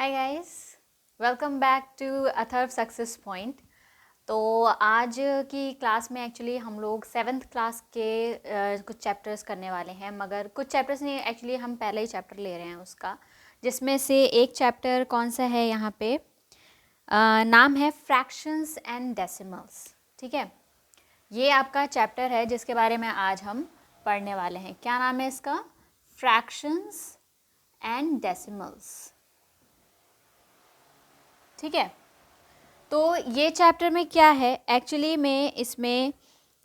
Hi guys, welcome back to Atharva success point. तो आज की क्लास में एक्चुअली हम लोग 7th क्लास के कुछ चैप्टर्स करने वाले हैं, मगर कुछ चैप्टर्स नहीं, एक्चुअली हम पहले ही चैप्टर ले रहे हैं उसका, जिसमें से एक चैप्टर कौन सा है यहाँ पे, नाम है फ्रैक्शंस एंड डेसिमल्स। ठीक है, ये आपका चैप्टर है जिसके बारे में आज हम पढ़ने वाले हैं। क्या नाम है इसका? Fractions and decimals. ठीक है, तो ये चैप्टर में क्या है एक्चुअली में, इसमें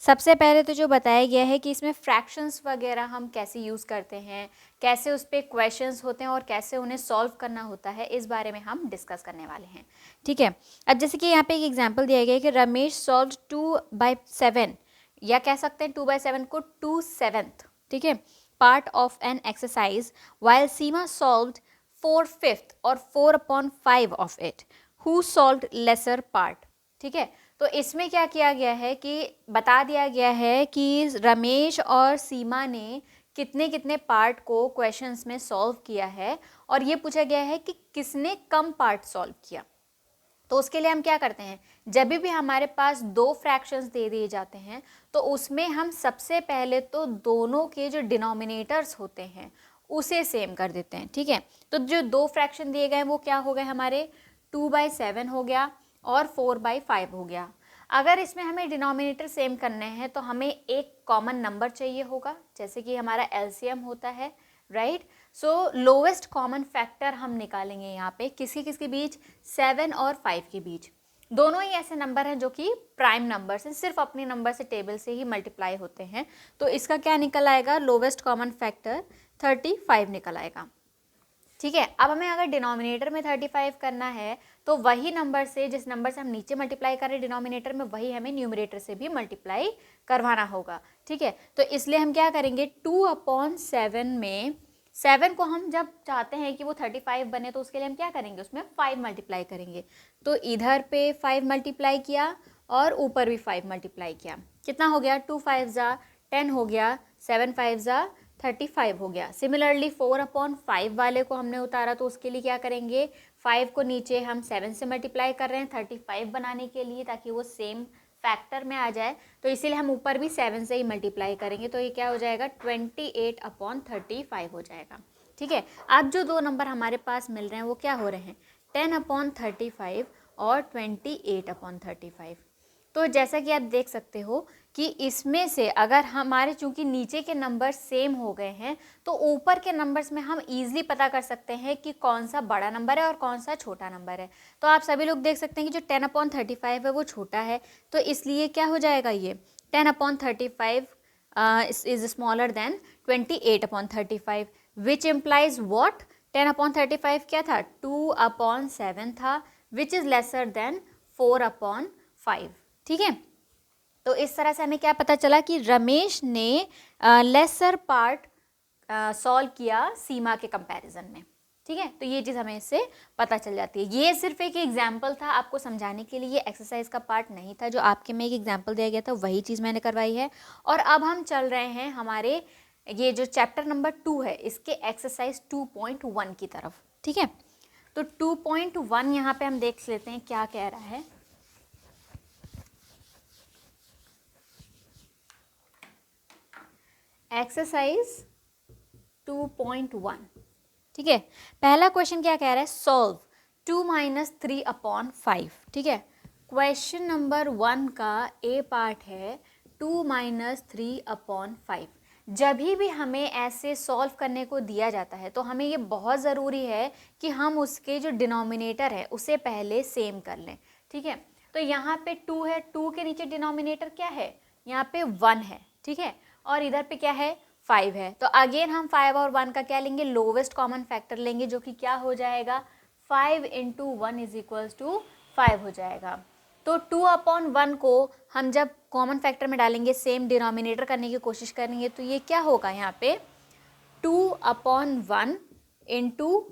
सबसे पहले तो जो बताया गया है कि इसमें फ्रैक्शंस वगैरह हम कैसे यूज़ करते हैं, कैसे उस पर क्वेश्चंस होते हैं और कैसे उन्हें सॉल्व करना होता है, इस बारे में हम डिस्कस करने वाले हैं। ठीक है, अब जैसे कि यहाँ पे एक एग्जांपल दिया गया है कि रमेश सॉल्व 2/7, या कह सकते हैं 2/7 को 2/7, ठीक है, part of an exercise, while Seema solved 4/5 और 4/5 of it, who solved lesser part. ठीक है, तो इसमें क्या किया गया है कि बता दिया गया है कि रमेश और सीमा ने कितने कितने पार्ट को क्वेश्चंस में सॉल्व किया है, और ये पूछा गया है कि किसने कम पार्ट सॉल्व किया। तो उसके लिए हम क्या करते हैं, जब भी हमारे पास दो फ्रैक्शंस दे दिए जाते हैं तो उसमें हम सबसे पहले तो दोनों के जो डिनोमिनेटर्स होते हैं उसे सेम कर देते हैं। ठीक है, तो जो दो फ्रैक्शन दिए गए वो क्या हो गए हमारे, 2/7 हो गया और 4/5 हो गया। अगर इसमें हमें डिनोमिनेटर सेम करने हैं तो हमें एक कॉमन नंबर चाहिए होगा, जैसे कि हमारा एलसीएम होता है, राइट। सो लोवेस्ट कॉमन फैक्टर हम निकालेंगे यहाँ पे किसी किसके बीच, 7 और 5 के बीच। दोनों ही ऐसे नंबर हैं जो कि प्राइम नंबर से सिर्फ अपने नंबर से टेबल से ही मल्टीप्लाई होते हैं। तो इसका क्या निकल आएगा, लोवेस्ट कॉमन फैक्टर 35 निकल आएगा। ठीक है, अब हमें अगर डिनोमिनेटर में 35 करना है तो वही नंबर से, जिस नंबर से हम नीचे मल्टीप्लाई कर रहे हैं डिनोमिनेटर में, वही हमें न्यूमरेटर से भी मल्टीप्लाई करवाना होगा। ठीक है, तो इसलिए हम क्या करेंगे, 2/7 में 7 को हम जब चाहते हैं कि वो 35 बने तो उसके लिए हम क्या करेंगे, उसमें 5 मल्टीप्लाई करेंगे। तो इधर पे 5 मल्टीप्लाई किया और ऊपर भी 5 मल्टीप्लाई किया, कितना हो गया, 2 5 ज़ा 10 हो गया, 7 5 ज़ा 35 हो गया। सिमिलरली 4/5 वाले को हमने उतारा तो उसके लिए क्या करेंगे, 5 को नीचे हम 7 से मल्टीप्लाई कर रहे हैं 35 बनाने के लिए, ताकि वो सेम फैक्टर में आ जाए। तो इसीलिए हम ऊपर भी 7 से ही मल्टीप्लाई करेंगे, तो ये क्या हो जाएगा, 28/35 हो जाएगा। ठीक है, अब जो दो नंबर हमारे पास मिल रहे हैं वो क्या हो रहे हैं, 10/35 और 28/35। तो जैसा कि आप देख सकते हो कि इसमें से अगर हमारे चूंकि नीचे के नंबर सेम हो गए हैं तो ऊपर के नंबर्स में हम इजीली पता कर सकते हैं कि कौन सा बड़ा नंबर है और कौन सा छोटा नंबर है। तो आप सभी लोग देख सकते हैं कि जो 10/35 है वो छोटा है, तो इसलिए क्या हो जाएगा, ये 10/35 is smaller than 28/35, which implies what, 10/35 क्या था, 2/7 था, विच इज लेसर देन 4/5। ठीक है, तो इस तरह से हमें क्या पता चला कि रमेश ने लेसर पार्ट सॉल्व किया सीमा के कंपैरिजन में। ठीक है, तो ये चीज़ हमें इससे पता चल जाती है। ये सिर्फ एक एग्जाम्पल था आपको समझाने के लिए, ये एक्सरसाइज का पार्ट नहीं था। जो आपके में एक एग्जाम्पल दिया गया था वही चीज़ मैंने करवाई है। और अब हम चल रहे हैं हमारे ये जो चैप्टर नंबर 2 है इसके एक्सरसाइज 2.1 की तरफ। ठीक है, तो 2.1 यहाँ पे हम देख लेते हैं क्या कह रहा है। एक्सरसाइज 2.1। ठीक है, पहला क्वेश्चन क्या कह रहा है, सॉल्व 2 - 3/5। ठीक है, क्वेश्चन नंबर 1 का ए पार्ट है 2 - 3/5। जब भी हमें ऐसे सॉल्व करने को दिया जाता है तो हमें ये बहुत ज़रूरी है कि हम उसके जो डिनोमिनेटर है उसे पहले सेम कर लें। ठीक है, तो यहाँ पे 2 है, 2 के नीचे डिनोमिनेटर क्या है, यहाँ पे 1 है। ठीक है, और इधर पे क्या है, 5 है। तो अगेन हम 5 और 1 का क्या लेंगे, लोवेस्ट कॉमन फैक्टर लेंगे, जो कि क्या हो जाएगा, 5 × 1 = 5 हो जाएगा। तो 2/1 को हम जब कॉमन फैक्टर में डालेंगे, सेम डिनोमिनेटर करने की कोशिश करेंगे, तो ये क्या होगा, यहाँ पे 2/1 ×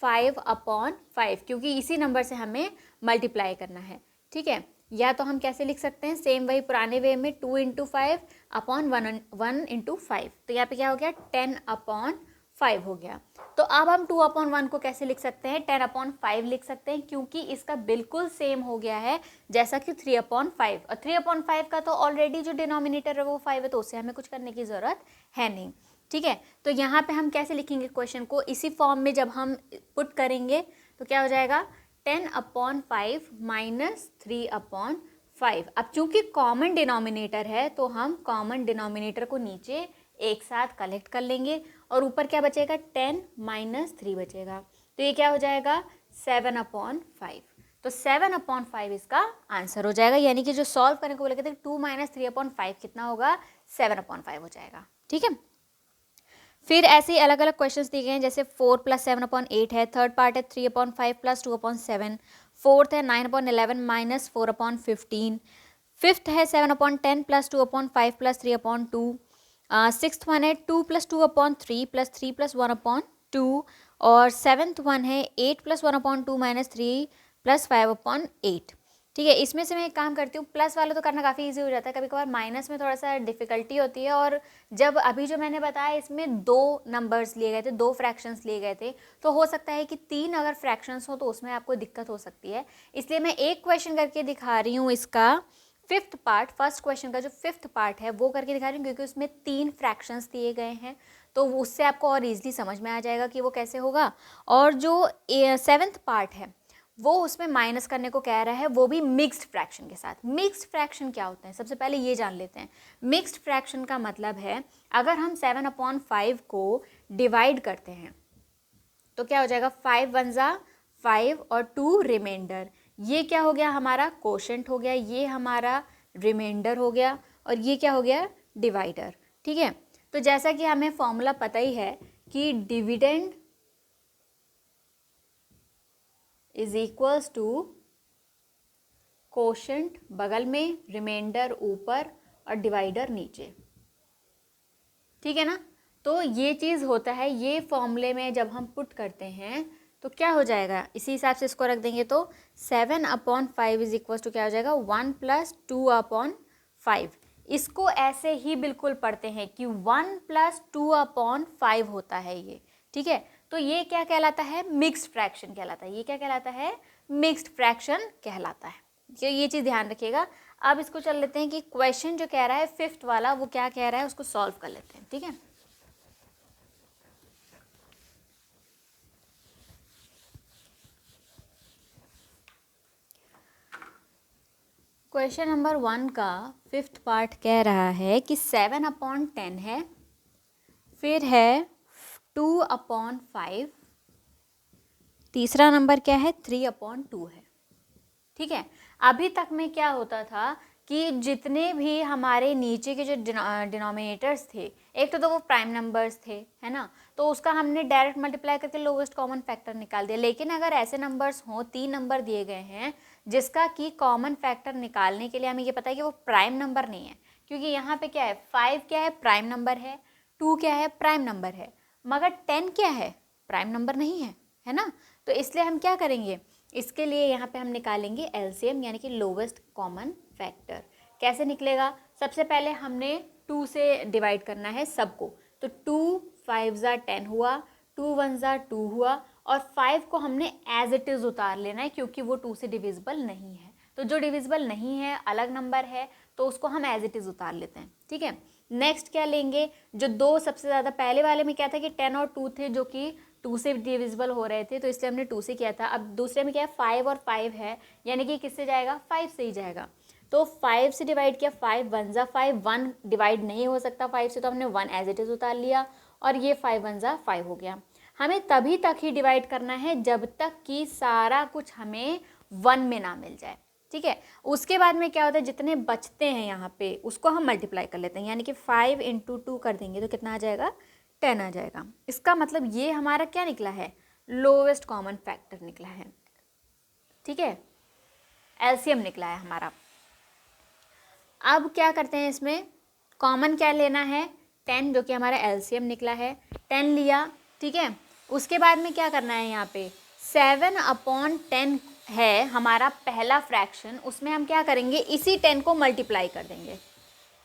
5/5, क्योंकि इसी नंबर से हमें मल्टीप्लाई करना है। ठीक है, या तो हम कैसे लिख सकते हैं, सेम वही पुराने वे में, 2 × 5/1 1 × 5। तो यहाँ पे क्या हो गया, 10/5 5 हो गया। तो अब हम 2/1 को कैसे लिख सकते हैं, 10/5 लिख सकते हैं, क्योंकि इसका बिल्कुल सेम हो गया है जैसा कि 3/5, और 3/5 का तो ऑलरेडी जो डिनोमिनेटर है वो 5 है, तो उससे हमें कुछ करने की ज़रूरत है नहीं। ठीक है, तो यहाँ पे हम कैसे लिखेंगे क्वेश्चन को, इसी फॉर्म में जब हम पुट करेंगे तो क्या हो जाएगा, 10/5 माइनस 3/5। अब चूंकि कॉमन डिनोमिनेटर है तो हम कॉमन डिनोमिनेटर को नीचे एक साथ कलेक्ट कर लेंगे, और ऊपर क्या बचेगा, 10 माइनस 3 बचेगा, तो ये क्या हो जाएगा, 7/5। तो 7/5 इसका आंसर हो जाएगा, यानी कि जो सॉल्व करने को बोले थे 2 माइनस 3/5 कितना होगा, 7/5 हो जाएगा। ठीक है, फिर ऐसे ही अलग अलग क्वेश्चंस दिए गए हैं, जैसे 4 + 7/8 है, थर्ड पार्ट है 3/5 + 2/7, फोर्थ है 9/11 माइनस 4/15, फिफ्थ है 7/10 + 2/5 + 3/2, सिक्स्थ वन है 2 + 2/3 + 3 + 1/2, और सेवन्थ वन है 8 + 1/2 माइनस 3 + 5/8। ठीक है, इसमें से मैं एक काम करती हूँ, प्लस वाला तो करना काफ़ी इजी हो जाता है, कभी कभार माइनस में थोड़ा सा डिफिकल्टी होती है, और जब अभी जो मैंने बताया इसमें 2 नंबर्स लिए गए थे, 2 फ्रैक्शंस लिए गए थे, तो हो सकता है कि 3 अगर फ्रैक्शंस हो तो उसमें आपको दिक्कत हो सकती है, इसलिए मैं एक क्वेश्चन करके दिखा रही हूँ, इसका फिफ्थ पार्ट, फर्स्ट क्वेश्चन का जो फिफ्थ पार्ट है वो करके दिखा रही हूँ, क्योंकि उसमें 3 फ्रैक्शंस दिए गए हैं, तो उससे आपको और ईजिली समझ में आ जाएगा कि वो कैसे होगा। और जो सेवन्थ पार्ट है वो उसमें माइनस करने को कह रहा है, वो भी मिक्स्ड फ्रैक्शन के साथ। मिक्स्ड फ्रैक्शन क्या होते हैं, सबसे पहले ये जान लेते हैं। मिक्स्ड फ्रैक्शन का मतलब है, अगर हम 7/5 को डिवाइड करते हैं तो क्या हो जाएगा, 5 × 1 = 5 और 2 रिमाइंडर, ये क्या हो गया, हमारा कोशेंट हो गया, ये हमारा रिमाइंडर हो गया, और ये क्या हो गया, डिवाइडर। ठीक है, तो जैसा कि हमें फॉर्मूला पता ही है कि dividend is equals to quotient बगल में, रिमाइंडर ऊपर और डिवाइडर नीचे। ठीक है ना, तो ये चीज़ होता है, ये फॉर्मूले में जब हम पुट करते हैं तो क्या हो जाएगा, इसी हिसाब से इसको रख देंगे, तो 7/5 इज इक्वल्स टू क्या हो जाएगा, 1 + 2/5। इसको ऐसे ही बिल्कुल पढ़ते हैं कि 1 + 2/5 होता है ये। ठीक है, तो ये क्या कहलाता है, मिक्स्ड फ्रैक्शन कहलाता है, ये क्या कहलाता है, मिक्स्ड फ्रैक्शन कहलाता है। तो ये चीज़ ध्यान रखिएगा। अब इसको चल लेते हैं कि क्वेश्चन जो कह रहा है फिफ्थ वाला वो क्या कह रहा है, उसको सॉल्व कर लेते हैं। ठीक है, क्वेश्चन नंबर 1 का फिफ्थ पार्ट कह रहा है कि 7/10 है, फिर है 2/5, तीसरा नंबर क्या है, 3/2 है। ठीक है, अभी तक में क्या होता था कि जितने भी हमारे नीचे के जो डिनोमिनेटर्स थे, एक तो वो प्राइम नंबर्स थे, है ना, तो उसका हमने डायरेक्ट मल्टीप्लाई करके लोवेस्ट कॉमन फैक्टर निकाल दिया। लेकिन अगर ऐसे नंबर्स हों, 3 नंबर दिए गए हैं जिसका कि कॉमन फैक्टर निकालने के लिए हमें ये पता है कि वो प्राइम नंबर नहीं है, क्योंकि यहाँ पे क्या है, 5 क्या है, प्राइम नंबर है, 2 क्या है, प्राइम नंबर है, मगर 10 क्या है, प्राइम नंबर नहीं है ना। तो इसलिए हम क्या करेंगे, इसके लिए यहाँ पे हम निकालेंगे एलसीएम, यानी कि लोवेस्ट कॉमन फैक्टर। कैसे निकलेगा, सबसे पहले हमने 2 से डिवाइड करना है सबको, तो 2 × 5 = 10 हुआ, 2 × 1 = 2 हुआ, और 5 को हमने एज इट इज़ उतार लेना है, क्योंकि वो 2 से डिविजिबल नहीं है। तो जो डिविजिबल नहीं है, अलग नंबर है, तो उसको हम एज इट इज़ उतार लेते हैं। ठीक है, नेक्स्ट क्या लेंगे, जो 2 सबसे ज़्यादा, पहले वाले में क्या था कि 10 और 2 थे जो कि 2 से डिविजिबल हो रहे थे, तो इसलिए हमने 2 से किया था। अब दूसरे में क्या है, 5 और 5 है, यानी कि किससे जाएगा, 5 से ही जाएगा। तो 5 से डिवाइड किया, 5 × 1 = 5, 1 डिवाइड नहीं हो सकता 5 से, तो हमने 1 एज इट इज़ उतार लिया, और ये 5 × 1 = 5 हो गया। हमें तभी तक ही डिवाइड करना है जब तक कि सारा कुछ हमें 1 में ना मिल जाए। ठीक है, उसके बाद में क्या होता है, जितने बचते हैं यहाँ पे उसको हम मल्टीप्लाई कर लेते हैं, यानी कि 5 × 2 कर देंगे तो कितना आ जाएगा, 10 आ जाएगा। इसका मतलब ये हमारा क्या निकला है, लोवेस्ट कॉमन फैक्टर निकला है। ठीक है, एलसीएम निकला है हमारा। अब क्या करते हैं, इसमें कॉमन क्या लेना है, 10, जो कि हमारा एलसीएम निकला है, 10 लिया। ठीक है, उसके बाद में क्या करना है, यहाँ पे 7/10 है हमारा पहला फ्रैक्शन, उसमें हम क्या करेंगे, इसी 10 को मल्टीप्लाई कर देंगे।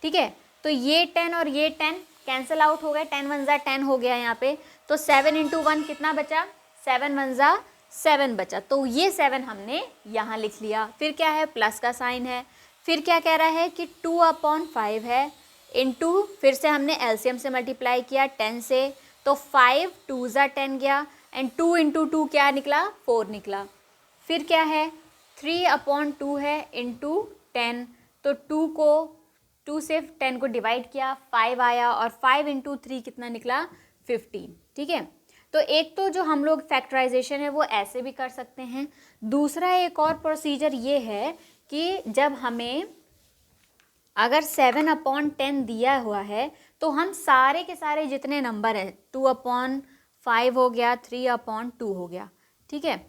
ठीक है, तो ये 10 और ये 10 कैंसिल आउट हो गए, 10 × 1 = 10 हो गया यहाँ पे। तो 7 इंटू 1 कितना बचा, 7 वन ज़ा 7 बचा, तो ये 7 हमने यहाँ लिख लिया। फिर क्या है, प्लस का साइन है। फिर क्या कह रहा है कि 2/5 है इंटू, फिर से हमने एलसीएम से मल्टीप्लाई किया 10 से, तो 5 2 ज़ा 10 गया, एंड 2 इंटू 2 क्या निकला, 4 निकला। फिर क्या है, 3/2 है इंटू 10, तो 2 से 10 को डिवाइड किया, 5 आया, और 5 इंटू 3 कितना निकला, 15। ठीक है, तो एक तो जो हम लोग फैक्टराइजेशन है वो ऐसे भी कर सकते हैं। दूसरा एक और प्रोसीजर ये है कि जब हमें अगर 7/10 दिया हुआ है तो हम सारे के सारे जितने नंबर हैं, 2/5 हो गया, 3/2 हो गया, ठीक है,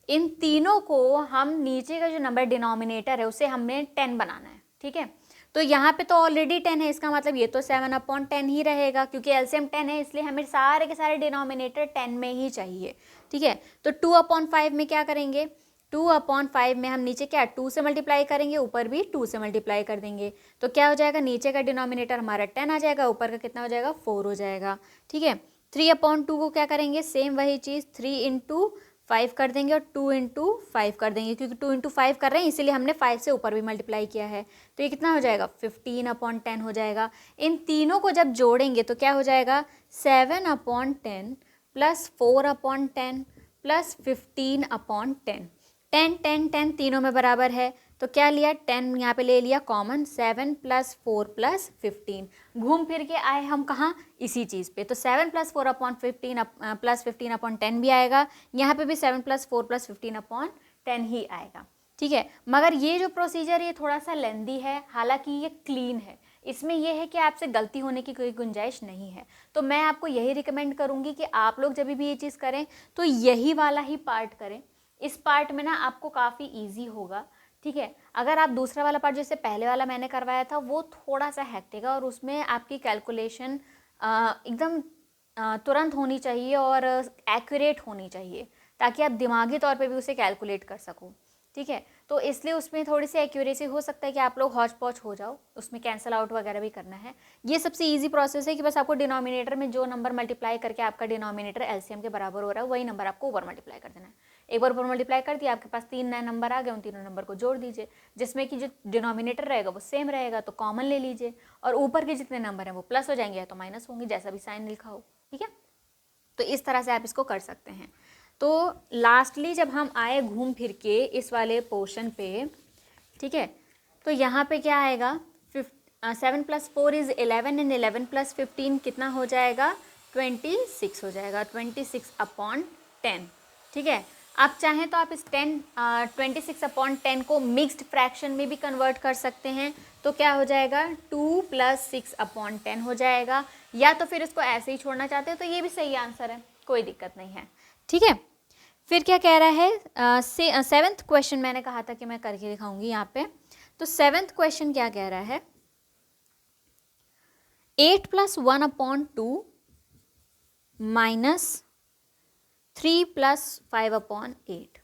इन तीनों को हम नीचे का जो नंबर डिनोमिनेटर है उसे हमें 10 बनाना है। ठीक है, तो यहाँ पे तो ऑलरेडी 10 है, इसका मतलब ये तो 7/10 ही रहेगा, क्योंकि एलसीएम 10 है, इसलिए हमें सारे के सारे डिनोमिनेटर 10 में ही चाहिए। ठीक है, तो 2/5 में क्या करेंगे, 2/5 में हम नीचे क्या 2 से मल्टीप्लाई करेंगे, ऊपर भी 2 से मल्टीप्लाई कर देंगे, तो क्या हो जाएगा, नीचे का डिनोमिनेटर हमारा 10 आ जाएगा, ऊपर का कितना हो जाएगा, 4 हो जाएगा। ठीक है, 3/2 को क्या करेंगे, सेम वही चीज़ 3 इंटू 5 कर देंगे और 2 इंटू 5 कर देंगे, क्योंकि 2 इंटू 5 कर रहे हैं इसीलिए हमने 5 से ऊपर भी मल्टीप्लाई किया है, तो ये कितना हो जाएगा, 15/10 हो जाएगा। इन तीनों को जब जोड़ेंगे तो क्या हो जाएगा, 7/10 प्लस 4/10 प्लस 15/10, 10 10 10 तीनों में बराबर है, तो क्या लिया, 10 यहाँ पे ले लिया कॉमन, 7 प्लस 4 प्लस 15, घूम फिर के आए हम कहाँ, इसी चीज़ पे, तो 7 प्लस 4/15 प्लस 15/10 भी आएगा, यहाँ पे भी 7 प्लस 4 प्लस 15/10 ही आएगा। ठीक है, मगर ये जो प्रोसीजर ये थोड़ा सा लेंदी है, हालांकि ये क्लीन है, इसमें यह है कि आपसे गलती होने की कोई गुंजाइश नहीं है। तो मैं आपको यही रिकमेंड करूँगी कि आप लोग जब भी ये चीज़ करें तो यही वाला ही पार्ट करें, इस पार्ट में ना आपको काफ़ी ईजी होगा। ठीक है, अगर आप दूसरा वाला पार्ट जैसे पहले वाला मैंने करवाया था वो थोड़ा सा हेक्टिक है, और उसमें आपकी कैलकुलेशन एकदम तुरंत होनी चाहिए और एक्यूरेट होनी चाहिए, ताकि आप दिमागी तौर पे भी उसे कैलकुलेट कर सको। ठीक है, तो इसलिए उसमें थोड़ी सी एक्यूरेसी हो सकता है कि आप लोग हौच पौच हो जाओ, उसमें कैंसिल आउट वगैरह भी करना है। ये सबसे इजी प्रोसेस है कि बस आपको डिनोमिनेटर में जो नंबर मल्टीप्लाई करके आपका डिनोमिनेटर एलसीएम के बराबर हो रहा है वही नंबर आपको ऊपर मल्टीप्लाई कर देना है। एक बार ऊपर मल्टीप्लाई कर दिया, आपके पास 3 नए नंबर आ गए, उन तीनों नंबर को जोड़ दीजिए, जिसमें कि जो डिनोमिनेटर रहेगा वो सेम रहेगा, तो कॉमन ले लीजिए, और ऊपर के जितने नंबर हैं वो प्लस हो जाएंगे या तो माइनस होंगे, जैसा भी साइन लिखा हो। ठीक है, तो इस तरह से आप इसको कर सकते हैं। तो लास्टली जब हम आए घूम फिर के इस वाले पोर्शन पे, ठीक है, तो यहाँ पे क्या आएगा, 7 प्लस 4 इज़ 11 एंड 11 प्लस 15 कितना हो जाएगा, 26 हो जाएगा, 26/10। ठीक है, आप चाहें तो आप इस 26/10 को मिक्स्ड फ्रैक्शन में भी कन्वर्ट कर सकते हैं, तो क्या हो जाएगा, 2 + 6/10 हो जाएगा, या तो फिर इसको ऐसे ही छोड़ना चाहते हैं तो ये भी सही आंसर है, कोई दिक्कत नहीं है। ठीक है, फिर क्या कह रहा है, 7th क्वेश्चन मैंने कहा था कि मैं करके दिखाऊंगी यहाँ पे, तो 7th क्वेश्चन क्या कह रहा है, 8 + 1/2 - 3 + 5/8।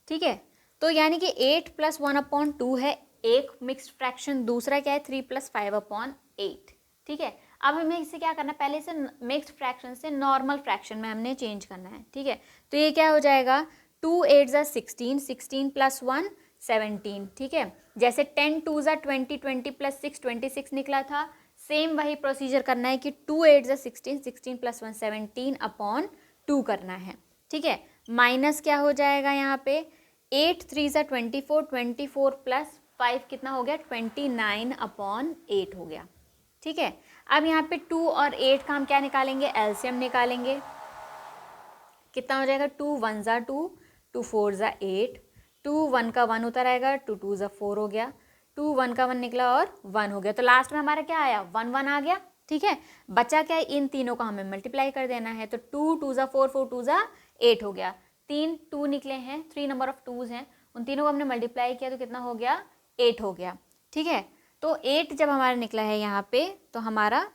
ठीक है, तो यानी कि 8 + 1/2 है एक मिक्स्ड फ्रैक्शन, दूसरा क्या है 3 + 5/8। ठीक है, अब हमें इसे क्या करना है, पहले से मिक्स्ड फ्रैक्शन से नॉर्मल फ्रैक्शन में हमने चेंज करना है। ठीक है, तो ये क्या हो जाएगा, 2 8 ज़ा 16, 16 + 1 17। ठीक है, जैसे 10 2 ज़ा 20, 20 + 6 26 निकला था, सेम वही प्रोसीजर करना है कि 2 8 ज़ा 16, 16 + 1 17/2 करना है। ठीक है, माइनस क्या हो जाएगा यहाँ पे, 8 3 ज़ा 24, 24 + 5 कितना हो गया, 29/8 हो गया। ठीक है, अब यहाँ पे 2 और 8 का हम क्या निकालेंगे, एलसीएम निकालेंगे, कितना हो जाएगा, 2 1 ज़ा 2, 2 4 ज़ा 8, 2 1 का 1 उतर आएगा, 2 2 ज़ा 4 हो गया, 2 1 का 1 निकला और 1 हो गया, तो लास्ट में हमारा क्या आया, 1 1 आ गया। ठीक है, बचा क्या, इन तीनों को हमें मल्टीप्लाई कर देना है, तो 2 2 ज़ा 4, 4 2 ज़ा 8 हो गया, 3 2 निकले हैं, 3 नंबर ऑफ 2s हैं, उन तीनों को हमने मल्टीप्लाई किया तो कितना हो गया, 8 हो गया। ठीक है, तो 8 जब हमारा निकला है यहाँ पे, तो हमारा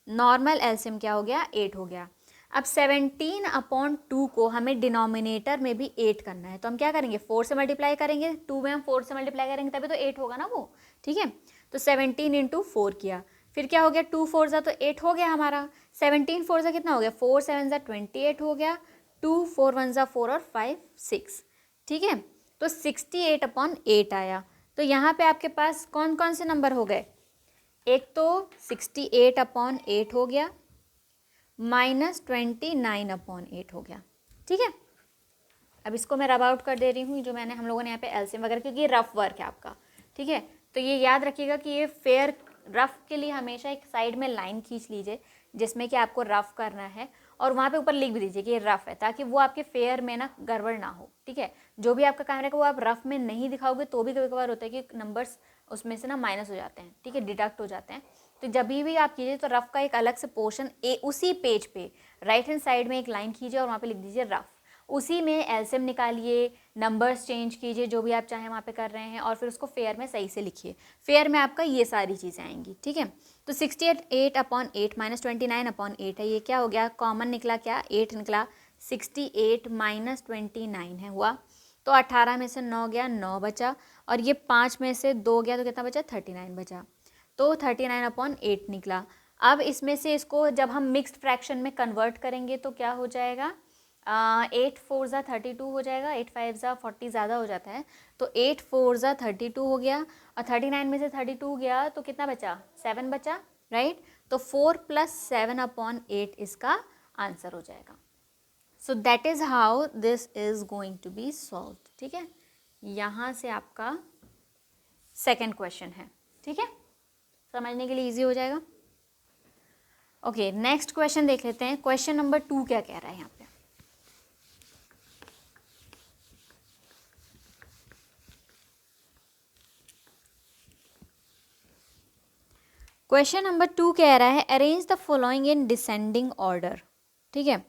नॉर्मल एलसीएम क्या हो गया, 8 हो गया। अब 17/2 को हमें डिनोमिनेटर में भी 8 करना है, तो हम क्या करेंगे, 4 से मल्टीप्लाई करेंगे, 2 में हम 4 से मल्टीप्लाई करेंगे तभी तो 8 होगा ना वो। ठीक है, तो 17 × 4 किया, फिर क्या हो गया, 2 4 ज़ा तो 8 हो गया हमारा, 17 4 सा कितना हो गया, 4 7 सा 28 हो गया, 2 4 1 सा 4 और 5 6, ठीक है। तो 68/8 आया। तो यहाँ पे आपके पास कौन कौन से नंबर हो गए, एक तो 68/8 हो गया, -29/8 हो गया, ठीक है। अब इसको मैं रब आउट कर दे रही हूँ, जो मैंने हम लोगों ने यहाँ पे एलसीएम वगैरह, क्योंकि ये रफ वर्क है आपका, ठीक है। तो ये याद रखिएगा कि ये फेयर रफ के लिए हमेशा एक साइड में लाइन खींच लीजिए जिसमें कि आपको रफ करना है, और वहाँ पे ऊपर लिख भी दीजिए कि ये रफ है, ताकि वो आपके फेयर में ना गड़बड़ ना हो, ठीक है। जो भी आपका काम रहेगा वो आप रफ में नहीं दिखाओगे तो भी कभी कभार होता है कि नंबर्स उसमें से ना माइनस हो जाते हैं, ठीक है, डिडक्ट हो जाते हैं। तो जब भी आप कीजिए तो रफ का एक अलग से पोर्शन उसी पेज पे राइट हैंड साइड में एक लाइन खींचिए और वहाँ पे लिख दीजिए रफ। उसी में एलसीएम निकालिए, नंबर्स चेंज कीजिए, जो भी आप चाहें वहाँ पे कर रहे हैं, और फिर उसको फेयर में सही से लिखिए। फेयर में आपका ये सारी चीज़ें आएंगी, ठीक है। तो 68/8 -29/8 है, ये क्या हो गया, कॉमन निकला, क्या 8 निकला, 68 - 29 है हुआ। तो 18 में से 9 गया, 9 बचा, और ये 5 में से 2 गया तो कितना बचा, 39 बचा। तो 39/8 निकला। अब इसमें से इसको जब हम मिक्स्ड फ्रैक्शन में कन्वर्ट करेंगे तो क्या हो जाएगा, 8 4 ज़ा 32 हो जाएगा, 8 5 ज़ा 40 ज़्यादा हो जाता है, तो 8 4 ज़ा 32 हो गया, और 39 में से 32 गया तो कितना बचा, 7 बचा, राइट। तो 4 + 7/8 इसका आंसर हो जाएगा। So that is how this is going to be solve, ठीक है। यहाँ से आपका सेकेंड क्वेश्चन है, ठीक है, समझने के लिए ईजी हो जाएगा। ओके, नेक्स्ट क्वेश्चन देख लेते हैं। क्वेश्चन नंबर 2 क्या कह रहा है यहाँ पे, क्वेश्चन नंबर 2 कह रहा है arrange the following in descending order, ठीक है।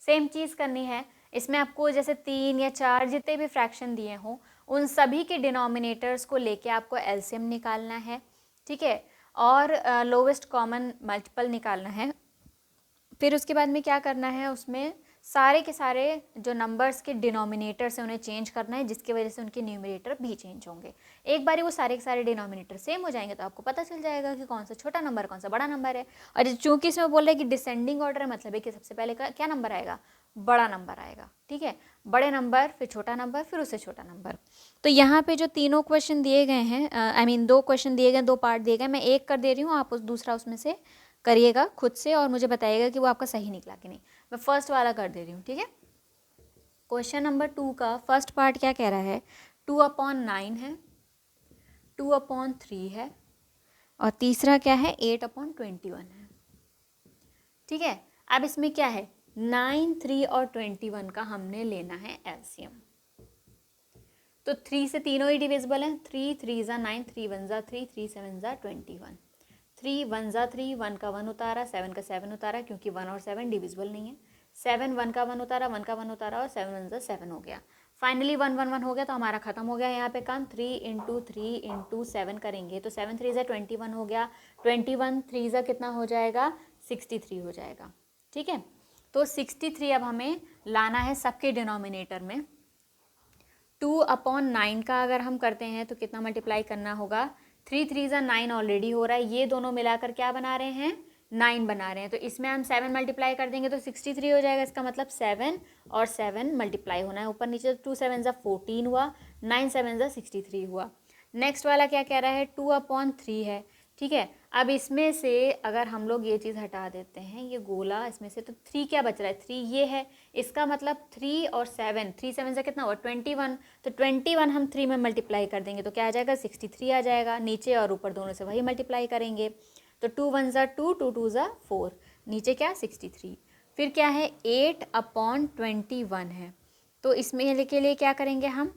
सेम चीज़ करनी है इसमें आपको, जैसे 3 या 4 जितने भी फ्रैक्शन दिए हों उन सभी के डिनोमिनेटर्स को लेके आपको एलसीएम निकालना है, ठीक है, और लोवेस्ट कॉमन मल्टीपल निकालना है। फिर उसके बाद में क्या करना है, उसमें सारे के सारे जो नंबर्स के डिनोमिनेटर्स हैं उन्हें चेंज करना है, जिसकी वजह से उनके न्यूमरेटर भी चेंज होंगे। एक बार वो सारे के सारे डिनोमिनेटर सेम हो जाएंगे तो आपको पता चल जाएगा कि कौन सा छोटा नंबर कौन सा बड़ा नंबर है। और चूंकि इसमें बोल रहे हैं कि डिसेंडिंग ऑर्डर है, मतलब है कि सबसे पहले क्या नंबर आएगा, बड़ा नंबर आएगा, ठीक है, बड़े नंबर, फिर छोटा नंबर, फिर उससे छोटा नंबर। तो यहाँ पे जो तीनों क्वेश्चन दिए गए हैं, आई मीन 2 क्वेश्चन दिए गए, 2 पार्ट दिए गए, मैं एक कर दे रही हूँ, आप दूसरा उसमें से करिएगा खुद से और मुझे बताइएगा कि वो आपका सही निकला कि नहीं। मैं फर्स्ट वाला कर दे रही हूँ, ठीक है। क्वेश्चन नंबर 2 का फर्स्ट पार्ट क्या कह रहा है, 2/9 है, 2/3 है, और तीसरा क्या है, 8/21 है, ठीक है। अब इसमें क्या है, 9, 3 और 21 का हमने लेना है एलसीएम। तो 3 से तीनों ही डिविजिबल हैं, 3 3 ज़ा 9, 3 1 ज़ा 3, 3 7 ज़ा 21, 3 1 ज़ा 3, 1 का 1 उतारा, 7 का 7 उतारा, क्योंकि 1 और 7 डिविजिबल नहीं है, 7 1 का 1 उतारा, 1 का 1 उतारा, और 7 1 ज़ा 7 हो गया। फाइनली 1 1 1 हो गया, तो हमारा खत्म हो गया यहाँ पे काम। 3 × 3 × 7 करेंगे तो 7 3 ज़ा 21 हो गया, 21 3 ज़ा कितना हो जाएगा, 63 हो जाएगा, ठीक है। तो 63 अब हमें लाना है सबके डिनोमिनेटर में। 2/9 का अगर हम करते हैं तो कितना मल्टीप्लाई करना होगा, 3 3 ज़ा 9 ऑलरेडी हो रहा है, ये दोनों मिलाकर क्या बना रहे हैं, 9 बना रहे हैं। तो इसमें हम 7 मल्टीप्लाई कर देंगे तो 63 हो जाएगा। इसका मतलब 7 और 7 मल्टीप्लाई होना है ऊपर नीचे, तो 2 7 ज़ा 14 हुआ, 9 7 ज़ा 63 हुआ। नेक्स्ट वाला क्या कह रहा है, 2/3 है, ठीक है। अब इसमें से अगर हम लोग ये चीज़ हटा देते हैं, ये गोला इसमें से, तो 3 क्या बच रहा है, 3 ये है। इसका मतलब 3 और 7, 3 7 से कितना हुआ, 21। तो 21 हम 3 में मल्टीप्लाई कर देंगे तो क्या आ जाएगा, 63 आ जाएगा। नीचे और ऊपर दोनों से वही मल्टीप्लाई करेंगे, तो 2 1 ज़ा 2, 2 2 ज़ा 4, नीचे क्या 63। फिर क्या है, 8/21 है, तो इसमें के लिए क्या करेंगे हम,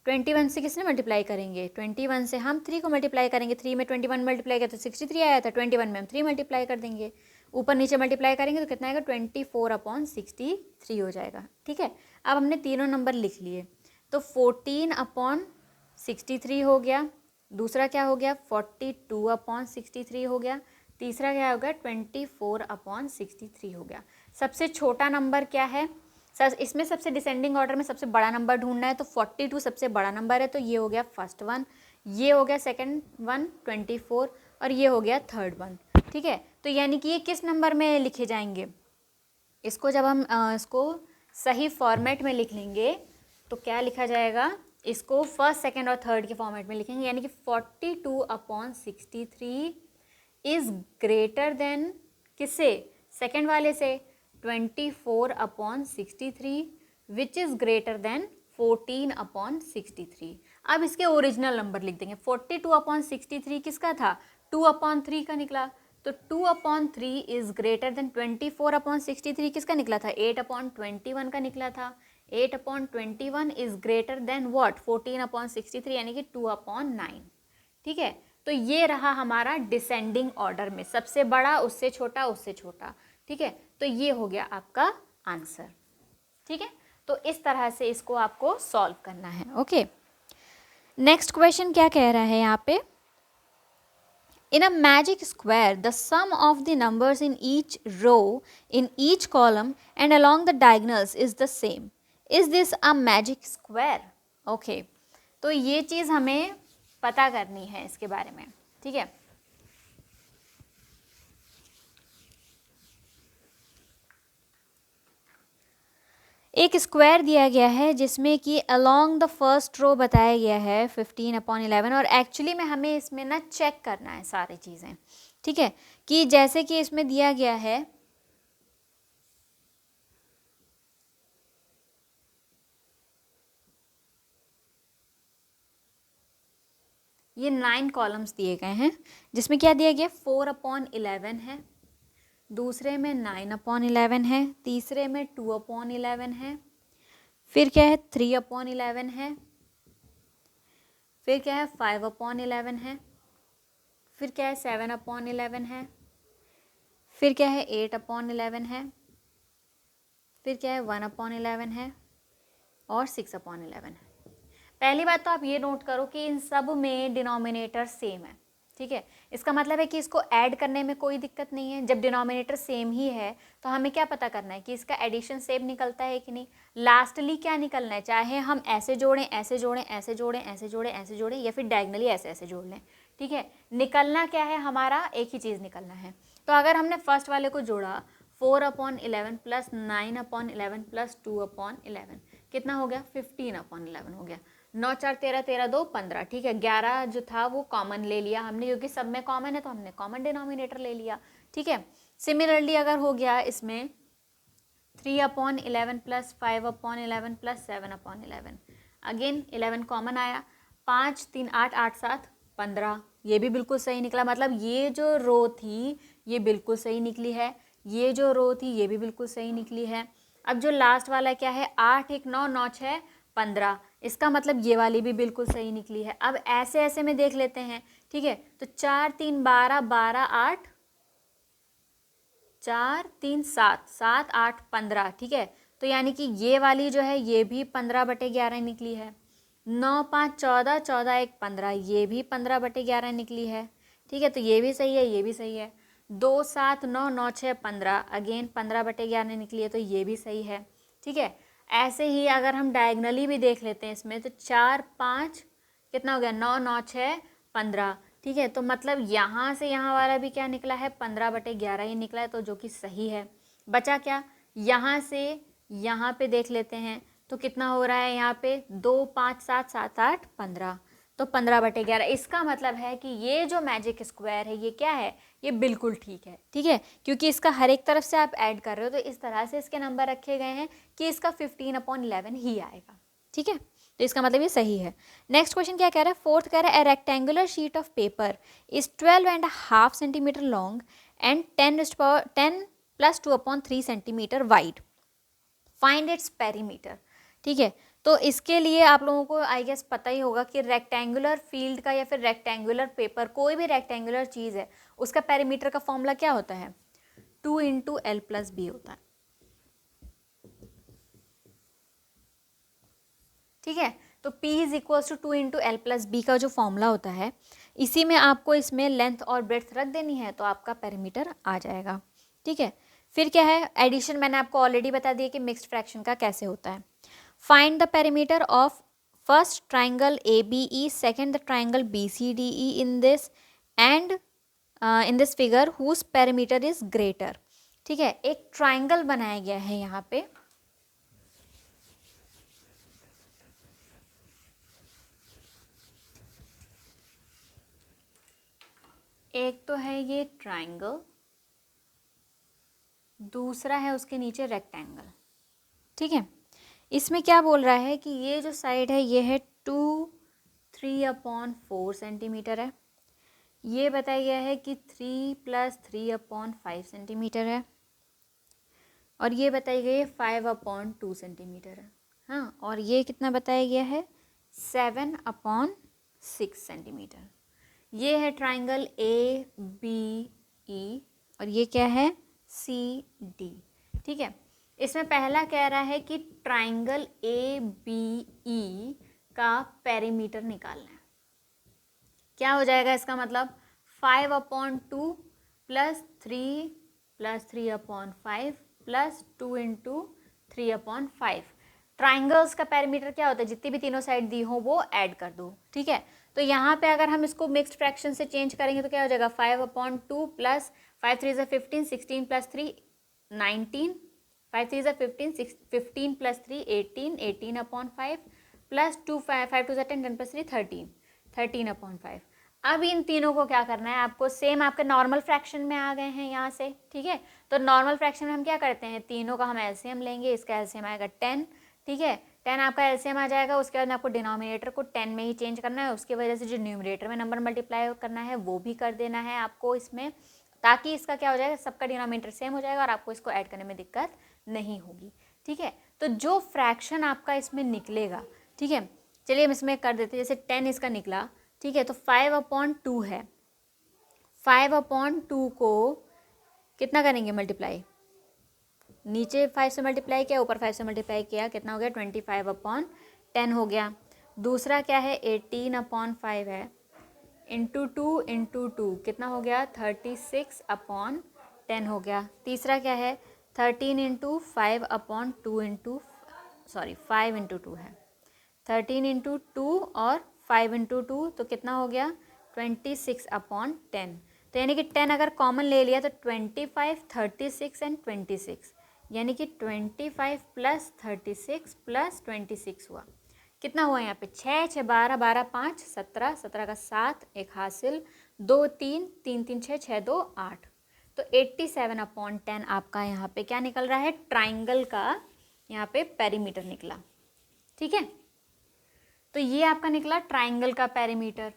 21 से किसने मल्टीप्लाई करेंगे, 21 से हम 3 को मल्टीप्लाई करेंगे। 3 में 21 मल्टीप्लाई किया तो 63 आया था, 21 में हम 3 मल्टीप्लाई कर देंगे, ऊपर नीचे मल्टीप्लाई करेंगे तो कितना आएगा, 24/63 हो जाएगा, ठीक है। अब हमने तीनों नंबर लिख लिए, तो 14/63 हो गया, दूसरा क्या हो गया, 42/63 हो गया, तीसरा क्या हो गया, 24/63 हो गया। सबसे छोटा नंबर क्या है, सर इसमें सबसे डिसेंडिंग ऑर्डर में सबसे बड़ा नंबर ढूंढना है, तो 42 सबसे बड़ा नंबर है, तो ये हो गया फर्स्ट वन, ये हो गया सेकंड वन 24, और ये हो गया थर्ड वन, ठीक है। तो तो यानी कि ये किस नंबर में लिखे जाएंगे, इसको जब हम इसको सही फॉर्मेट में लिख लेंगे तो क्या लिखा जाएगा, इसको फर्स्ट सेकंड और थर्ड के फॉर्मेट में लिखेंगे, यानी कि 42/63 इज़ ग्रेटर देन किससे, सेकंड वाले से 24/63 विच इज़ ग्रेटर देन 14/63। अब इसके ओरिजिनल नंबर लिख देंगे। 42/63 किसका था, 2/3 का निकला, तो 2/3 इज ग्रेटर देन 24/63 किसका निकला था, 8/21 का निकला था। 8/21 इज ग्रेटर देन व्हाट, 14/63 यानी कि 2/9। ठीक है, तो ये रहा हमारा डिसेंडिंग ऑर्डर में, सबसे बड़ा उससे छोटा उससे छोटा। ठीक है, तो ये हो गया आपका आंसर। ठीक है, तो इस तरह से इसको आपको सॉल्व करना है। ओके, नेक्स्ट क्वेश्चन क्या कह रहा है यहाँ पे, in a magic square the sum of the numbers in each row in each column and along the diagonals is the same, is this a magic square? Okay, तो ये चीज़ हमें पता करनी है इसके बारे में। ठीक है, एक स्क्वायर दिया गया है जिसमें कि अलोंग द फर्स्ट रो बताया गया है 15/11, और एक्चुअली में हमें इसमें ना चेक करना है सारी चीज़ें। ठीक है, कि जैसे कि इसमें दिया गया है ये 9 कॉलम्स दिए गए हैं, जिसमें क्या दिया गया 4/11 है, दूसरे में 9/11 है, तीसरे में 2/11 है, फिर क्या है 3/11 है, फिर क्या है 5/11 है, फिर क्या है 7/11 है, फिर क्या है 8/11 है, फिर क्या है 1/11 है और 6/11 है। पहली बात तो आप ये नोट करो कि इन सब में डिनोमिनेटर सेम है। ठीक है, इसका मतलब है कि इसको ऐड करने में कोई दिक्कत नहीं है। जब डिनोमिनेटर सेम ही है तो हमें क्या पता करना है कि इसका एडिशन सेम निकलता है कि नहीं। लास्टली क्या निकलना है, चाहे हम ऐसे जोड़ें ऐसे जोड़ें ऐसे जोड़ें ऐसे जोड़ें ऐसे जोड़ें या फिर डायगनली ऐसे ऐसे जोड़ लें। ठीक है, निकलना क्या है, हमारा एक ही चीज़ निकलना है। तो अगर हमने फर्स्ट वाले को जोड़ा 4/11 प्लस 9/11 प्लस 2/11 कितना हो गया, 15/11 हो गया। 9 4 13 13 2 15। ठीक है, 11 जो था वो कॉमन ले लिया हमने, क्योंकि सब में कॉमन है तो हमने कॉमन डिनोमिनेटर ले लिया। ठीक है, सिमिलरली अगर हो गया इसमें 3/11 प्लस 5/11 प्लस 7/11, अगेन 11 कॉमन आया, 5 3 8 8 7 15, ये भी बिल्कुल सही निकला। मतलब ये जो रो थी ये बिल्कुल सही निकली है, ये जो रो थी ये भी बिल्कुल सही निकली है। अब जो लास्ट वाला क्या है 8 1 9 9 6 15, इसका मतलब ये वाली भी बिल्कुल सही निकली है। अब ऐसे ऐसे में देख लेते हैं। ठीक है, तो 4 3 12 12 8 4 3 7 7 8 15। ठीक है, तो यानी कि ये वाली जो है ये भी 15/11 निकली है। 9 5 14 14 1 15, ये भी 15/11 निकली है। ठीक है, तो ये भी सही है, ये भी सही है। 2 7 9 9 6 15, अगेन 15/11 निकली है, तो ये भी सही है। ठीक है, ऐसे ही अगर हम डायगनली भी देख लेते हैं इसमें, तो 4 5 कितना हो गया 9 9 6 15। ठीक है, तो मतलब यहाँ से यहाँ वाला भी क्या निकला है 15/11 ही निकला है, तो जो कि सही है। बचा क्या, यहाँ से यहाँ पे देख लेते हैं तो कितना हो रहा है यहाँ पे 2 5 7 7 8 15, तो 15/11। इसका मतलब है कि ये जो मैजिक स्क्वायर है ये क्या है, ये बिल्कुल ठीक है। ठीक है, क्योंकि इसका हर एक तरफ से आप ऐड कर रहे हो, तो इस तरह से इसके नंबर रखे गए हैं कि इसका 15/11 ही आएगा। ठीक है, तो इसका मतलब ये सही है। नेक्स्ट क्वेश्चन क्या कह रहा है, फोर्थ कह रहा है, ए rectangular sheet of paper is 12.5 centimetre long and 10 + 2/3 centimetre wide, find its perimeter. ठीक है, तो इसके लिए आप लोगों को आई गेस पता ही होगा कि रेक्टेंगुलर फील्ड का या फिर रेक्टेंगुलर पेपर, कोई भी रेक्टेंगुलर चीज़ है उसका पेरीमीटर का फॉर्मूला क्या होता है, 2 × L + B होता है। ठीक है, तो P = 2 × L + B का जो फॉर्मूला होता है, इसी में आपको इसमें लेंथ और ब्रेड्थ रख देनी है तो आपका पेरीमीटर आ जाएगा। ठीक है, फिर क्या है, एडिशन मैंने आपको ऑलरेडी बता दिया कि मिक्स्ड फ्रैक्शन का कैसे होता है। Find the perimeter of first triangle ABE, second the triangle BCDE in this, and in this figure whose perimeter is greater. ठीक है, एक ट्राइंगल बनाया गया है यहाँ पे। एक तो है ये ट्राइंगल, दूसरा है उसके नीचे रेक्टेंगल। ठीक है, इसमें क्या बोल रहा है कि ये जो साइड है ये है 3/4 सेंटीमीटर है। ये बताया गया है कि 3 + 3/5 सेंटीमीटर है। और ये बताई गई है 5/2 सेंटीमीटर है। हाँ, और ये कितना बताया गया है 7/6 सेंटीमीटर। ये है ट्राइंगल ABE और ये क्या है CD। ठीक है, इसमें पहला कह रहा है कि ट्राइंगल ABE का पेरीमीटर निकालना है। क्या हो जाएगा इसका मतलब 5/2 + 3 + 3/5 + 2 × 3/5। ट्राइंगल्स का पेरीमीटर क्या होता है, जितनी भी तीनों साइड दी हो वो ऐड कर दो। ठीक है, तो यहाँ पे अगर हम इसको मिक्स्ड फ्रैक्शन से चेंज करेंगे तो क्या हो जाएगा 5/2 + 5 3 15 16 + 3 19 5 3 15 15 + 3 18 18/5 + 2 5 2 10 10 + 3 13 13/5। अब इन तीनों को क्या करना है आपको, सेम आपके नॉर्मल फ्रैक्शन में आ गए हैं यहाँ से। ठीक है, तो नॉर्मल फ्रैक्शन में हम क्या करते हैं, तीनों का हम एलसीएम लेंगे। इसका एलसीएम आएगा 10। ठीक है, 10 आपका एलसीएम आ जाएगा। उसके बाद आपको डिनोमिनेटर को 10 में ही चेंज करना है। उसकी वजह से जो न्यूमरेटर में नंबर मल्टीप्लाई करना है वो भी कर देना है आपको इसमें, ताकि इसका क्या हो जाएगा, सबका डिनोमिनेटर सेम हो जाएगा और आपको इसको ऐड करने में दिक्कत नहीं होगी। ठीक है, तो जो फ्रैक्शन आपका इसमें निकलेगा, ठीक है, चलिए हम इसमें कर देते हैं। जैसे 10 इसका निकला, ठीक है, तो 5/2 है। 5/2 को कितना करेंगे मल्टीप्लाई, नीचे 5 से मल्टीप्लाई किया, ऊपर 5 से मल्टीप्लाई किया, कितना हो गया 25/10 हो गया। दूसरा क्या है 18/5 है, इंटू 2 × 2 कितना हो गया 36/10 हो गया। तीसरा क्या है 13 × 5/2 5 × 2 है, 13 × 2 और 5 × 2 तो कितना हो गया 26/10। तो यानी कि 10 अगर कॉमन ले लिया तो 25 36 एंड 26, यानी कि 25 + 36 + 26 हुआ। कितना हुआ यहाँ पे 6 6 12 12 5 17 17 का 7 एक हासिल 2 3 3 3 6 6 2 8। तो 87/10 आपका यहाँ पे क्या निकल रहा है, ट्राइंगल का यहाँ पे पेरीमीटर निकला। ठीक है, तो ये आपका निकला ट्राइंगल का पेरीमीटर।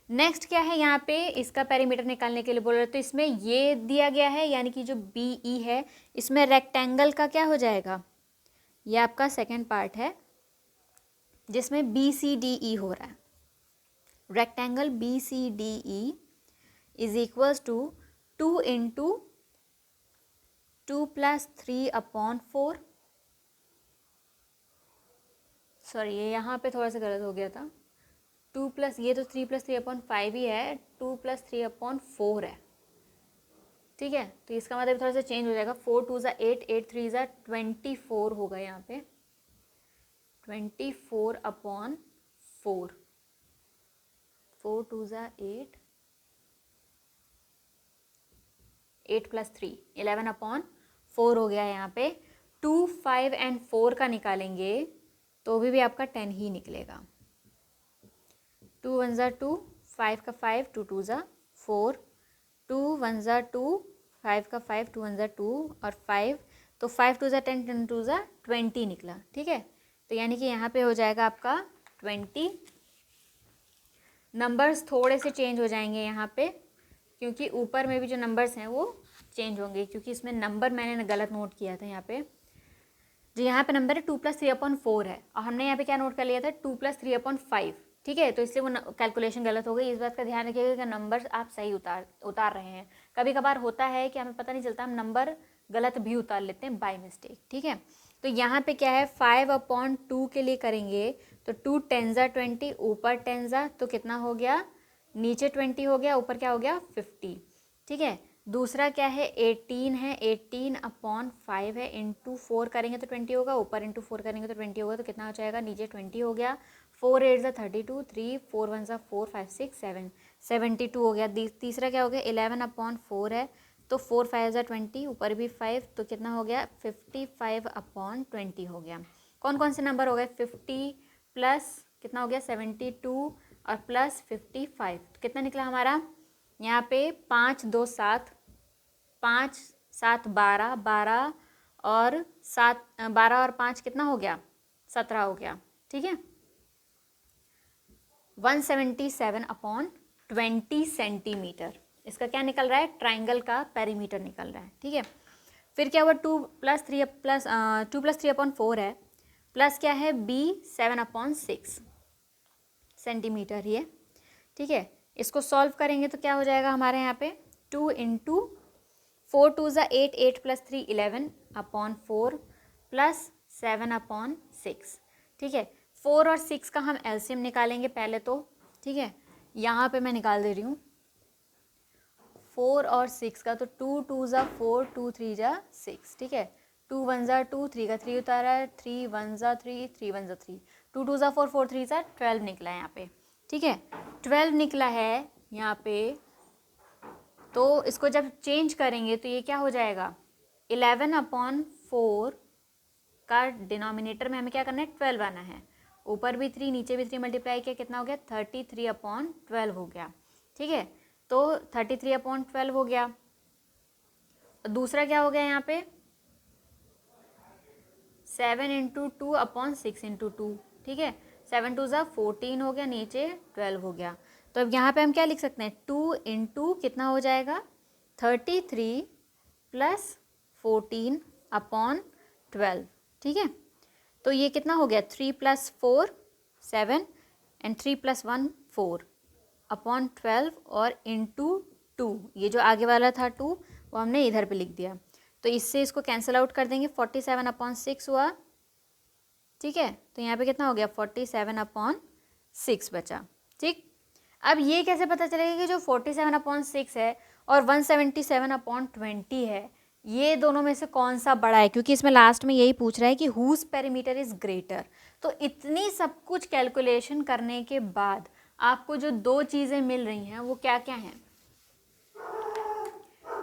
नेक्स्ट क्या है, यहाँ पे इसका पेरीमीटर निकालने के लिए बोल रहे, तो इसमें ये दिया गया है, यानी कि जो BE है, इसमें रेक्टेंगल का क्या हो जाएगा, ये आपका सेकंड पार्ट है जिसमें BCDE हो रहा है। Rectangle BCDE is equals to 2 × 2 + 3/4। Sorry, ये यहाँ पे थोड़ा सा गलत हो गया था। 2 + ये तो 3 + 3/5 ही है, 2 + 3/4 है। ठीक है, तो इसका मतलब थोड़ा सा चेंज हो जाएगा। 4 2 = 8 8 3 = 24 होगा यहाँ पे 24/4। 4 2 = 8 8 + 3 11/4 हो गया यहाँ पे। 2 5 एंड 4 का निकालेंगे तो भी आपका 10 ही निकलेगा। 2 1 = 2 5 का 5 2 2 = 4 2 1 = 2 5 का 5 2 1 = 2 और 5 तो 5 2 = 10 10 2 = 20 निकला। ठीक है, तो यानी कि यहाँ पे हो जाएगा आपका 20। नंबर्स थोड़े से चेंज हो जाएंगे यहाँ पे, क्योंकि ऊपर में भी जो नंबर्स हैं वो चेंज होंगे, क्योंकि इसमें नंबर मैंने गलत नोट किया था। यहाँ पे जो यहाँ पे नंबर है 2 + 3/4 है, और हमने यहाँ पे क्या नोट कर लिया था 2 + 3/5। ठीक है, तो इसलिए वो कैलकुलेशन गलत हो गई। इस बात का ध्यान रखिएगा कि नंबर आप सही उतार रहे हैं। कभी कभार होता है कि हमें पता नहीं चलता, हम नंबर गलत भी उतार लेते हैं बाय मिस्टेक। ठीक है, तो यहाँ पे क्या है 5/2 के लिए करेंगे तो 2 10 = 20, ऊपर 10 तो कितना हो गया, नीचे 20 हो गया, ऊपर क्या हो गया 50। ठीक है, दूसरा क्या है 18 है, 18/5 है, इंटू 4 करेंगे तो 20 होगा, ऊपर इंटू 4 करेंगे तो 20 होगा, तो कितना हो जाएगा, नीचे 20 हो गया, 4 8 ज़ा 32, 3 4 1 ज़ा 4 5 6 7 72 हो गया। तीसरा क्या हो गया 11/4 है, तो 4 5 ज़ा 20, ऊपर भी 5, तो कितना हो गया 55/20 हो गया। कौन कौन से नंबर हो गए 50 प्लस कितना हो गया 72 और प्लस 55, तो कितना निकला हमारा यहाँ पे 5 2 7, 5 7 12, 12 और 7 12 और 5 कितना हो गया 17 हो गया। ठीक है 177/20 सेंटीमीटर इसका क्या निकल रहा है, ट्राइंगल का पेरीमीटर निकल रहा है। ठीक है फिर क्या हुआ 2 + 3/4 है, प्लस क्या है b 7/6 सेंटीमीटर ये। ठीक है इसको सॉल्व करेंगे तो क्या हो जाएगा हमारे यहाँ पे 2 इंटू 4 2 ज़ा 8, 8 + 3 11/4 प्लस 7/6। ठीक है 4 और 6 का हम एलसीएम निकालेंगे पहले तो। ठीक है यहाँ पे मैं निकाल दे रही हूँ 4 और 6 का, तो 2 2 ज़ा 4, 2 3 ज़ा 6। ठीक है 2 1 ज़ा 2, 3 का 3 उतारा है, 3 1 ज़ा 3, 3 1 ज़ा 3, 2 2 ज़ा 4, 4 3 ज़ा 12 निकला है यहाँ पे। ठीक है 12 निकला है यहाँ पे, तो इसको जब चेंज करेंगे तो ये क्या हो जाएगा 11/4 का डिनोमिनेटर में हमें क्या करना है 12 आना है, ऊपर भी 3 नीचे भी 3 मल्टीप्लाई किया कितना हो गया 33/12 हो गया। ठीक है तो 33/12 हो गया। दूसरा क्या हो गया यहाँ पे 7 इंटू 2/6/2। ठीक है 7 2 ज़ा 14 हो गया, नीचे 12 हो गया। तो अब यहाँ पे हम क्या लिख सकते हैं 2 इंटू कितना हो जाएगा 33 प्लस 14/12। ठीक है तो ये कितना हो गया 3 + 4 7 एंड 3 + 1 4/12 और इंटू 2, ये जो आगे वाला था 2 वो हमने इधर पे लिख दिया, तो इससे इसको कैंसिल आउट कर देंगे 47/6 हुआ। ठीक है तो यहाँ पे कितना हो गया 47/6 बचा। ठीक अब ये कैसे पता चलेगा कि जो 47/6 है और 177/20 है ये दोनों में से कौन सा बड़ा है, क्योंकि इसमें लास्ट में यही पूछ रहा है कि हुज पेरीमीटर इज ग्रेटर। तो इतनी सब कुछ कैलकुलेशन करने के बाद आपको जो दो चीज़ें मिल रही हैं वो क्या क्या हैं,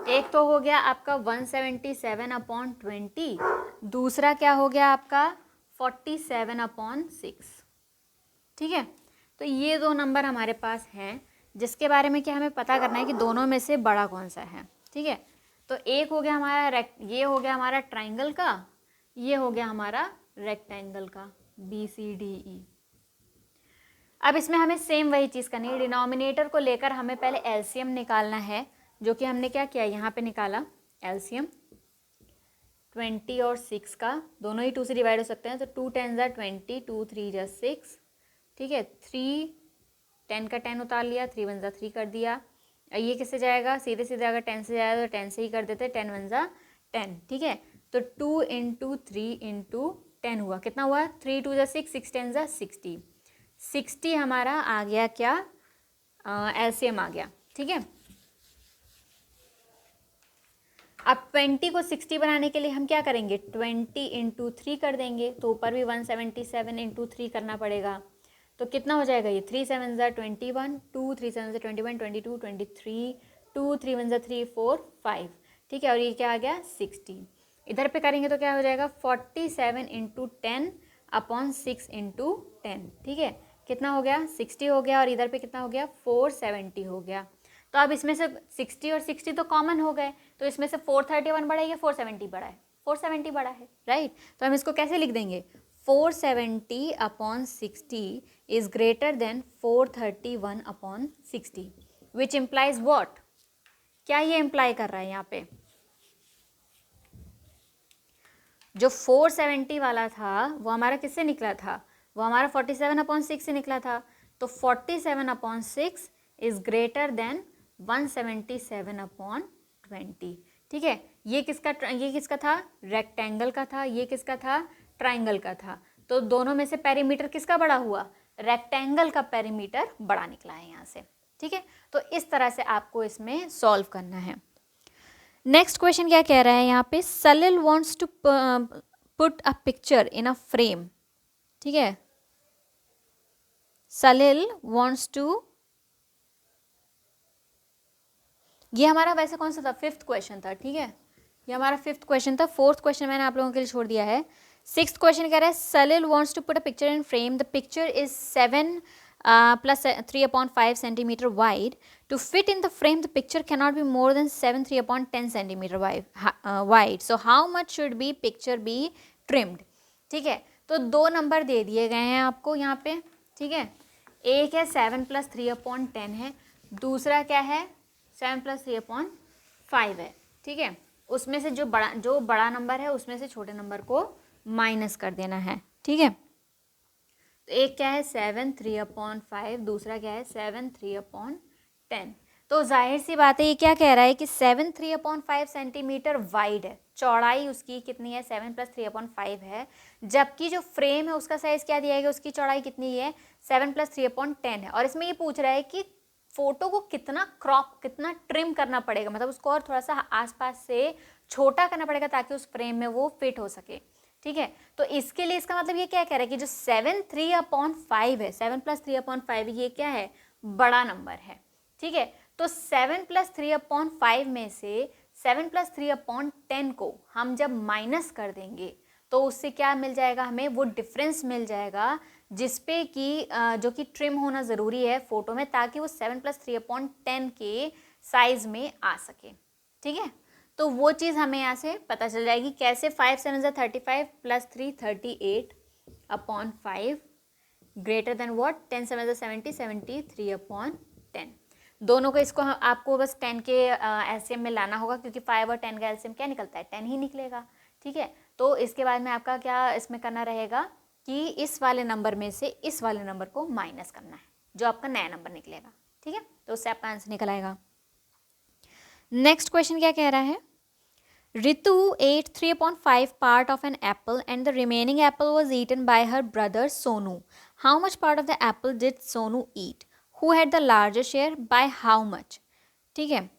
एक तो हो गया आपका 177/20, दूसरा क्या हो गया आपका 47/6। ठीक है तो ये दो नंबर हमारे पास हैं जिसके बारे में क्या हमें पता करना है कि दोनों में से बड़ा कौन सा है। ठीक है तो एक हो गया हमारा ये हो गया हमारा ट्राइंगल का, ये हो गया हमारा रेक्टेंगल का BCDE। अब इसमें हमें सेम वही चीज़ करनी है, डिनोमिनेटर को लेकर हमें पहले एलसीएम निकालना है, जो कि हमने क्या किया यहाँ पे निकाला एलसीएम 20 और 6 का, दोनों ही 2 से डिवाइड हो सकते हैं, तो 2 10 ज़ा 20, 2 3 ज़ा 6। ठीक है 3 10 का 10 उतार लिया, 3 1 ज़ा 3 कर दिया। ये किससे जाएगा सीधे सीधे, अगर 10 से जाएगा तो 10 से ही कर देते, 10 1 ज़ा 10। ठीक है तो 2 इंटू 3 इंटू 10 हुआ, कितना हुआ 3 2 ज़ा 6, 6 10 ज़ा 60, 60 हमारा आ गया क्या एलसीएम आ गया। ठीक है अब 20 को 60 बनाने के लिए हम क्या करेंगे 20 इंटू 3 कर देंगे, तो ऊपर भी 177 इंटू 3 करना पड़ेगा, तो कितना हो जाएगा ये 3 7 ज़ा 21, 2 3 7 ज़ा 21, 22 23, 2 3 1 ज़ा 3 4 5। ठीक है और ये क्या आ गया 60, इधर पे करेंगे तो क्या हो जाएगा 47 इंटू 10/6 इंटू 10। ठीक है कितना हो गया 60 हो गया, और इधर पे कितना हो गया 470 हो गया। तो अब इसमें से 60 और 60 तो कॉमन हो गए, तो इसमें से 431 बड़ा है या 470 बड़ा है, 470 बड़ा है राइट। तो हम इसको कैसे लिख देंगे 470/60 is greater than 431/60 which implies what, क्या ये इम्प्लाई कर रहा है यहाँ पे जो 470 वाला था वो हमारा किससे निकला था, वो हमारा 47/6 से निकला था, तो 47/6 इज ग्रेटर देन 177/20। ठीक है ये किसका था रेक्टेंगल का था, ये किसका था ट्राइंगल का था, तो दोनों में से पेरीमीटर किसका बड़ा हुआ रेक्टेंगल का पेरीमीटर बड़ा निकला है यहाँ से। ठीक है तो इस तरह से आपको इसमें सॉल्व करना है। नेक्स्ट क्वेश्चन क्या कह रहा है यहाँ पे, Salil wants to put a picture in a frame, ठीक है, सलिल वॉन्ट्स टू, ये हमारा वैसे कौन सा था, 5th क्वेश्चन था, ठीक है, ये हमारा 5th क्वेश्चन था, 4th क्वेश्चन मैंने आप लोगों के लिए छोड़ दिया है। 6th क्वेश्चन कह रहा है Salil wants to put a picture in frame, the picture is 7 plus 3/5 centimeter wide. To fit in the frame, the picture cannot be more than 7 3/10 centimeter wide. So how much should be picture be trimmed? ठीक है, तो 2 number दे दिए गए हैं आपको यहाँ पे, ठीक है, एक है 7 + 3/10 है, दूसरा क्या है 7 + 3/5 है, ठीक है, उसमें से जो बड़ा नंबर है उसमें से छोटे नंबर को माइनस कर देना है, ठीक है। तो एक क्या है 7 3/5, दूसरा क्या है 7 3/10। तो जाहिर सी बात है ये क्या कह रहा है कि 7 3/5 सेंटीमीटर वाइड है, चौड़ाई उसकी कितनी है 7 + 3/5 है, जबकि जो फ्रेम है उसका साइज क्या दिया है, उसकी चौड़ाई कितनी है 7 + 3/10 है। और इसमें ये पूछ रहा है कि फोटो को कितना क्रॉप, कितना ट्रिम करना पड़ेगा, मतलब उसको और थोड़ा सा आसपास से छोटा करना पड़ेगा ताकि उस फ्रेम में वो फिट हो सके, ठीक है। तो इसके लिए इसका मतलब ये क्या कह रहा है कि जो 7 3/5 है, 7 + 3/5 ये क्या है, बड़ा नंबर है, ठीक है। तो 7 + 3/5 में से 7 + 3/10 को हम जब माइनस कर देंगे तो उससे क्या मिल जाएगा, हमें वो डिफरेंस मिल जाएगा जिसपे कि जो कि ट्रिम होना ज़रूरी है फ़ोटो में, ताकि वो 7 + 3/10 के साइज़ में आ सके, ठीक है। तो वो चीज़ हमें यहाँ से पता चल जाएगी कैसे, 5 7 35 + 3 38/5 ग्रेटर देन व्हाट 10 7 70 73/10। दोनों को इसको आपको बस 10 के एलसीएम में लाना होगा, क्योंकि 5 और 10 का एलसीएम क्या निकलता है, 10 ही निकलेगा, ठीक है। तो इसके बाद में आपका क्या इसमें करना रहेगा कि इस वाले नंबर में से इस वाले नंबर को माइनस करना है, जो आपका नया नंबर निकलेगा, ठीक है। तो उससे आपका आंसर निकल आएगा। नेक्स्ट क्वेश्चन क्या कह रहा है, Ritu ate 3/5 part of an apple and the remaining apple was eaten by her brother Sonu. How much part of the apple did Sonu eat? Who had the larger share? By how much? ठीक है,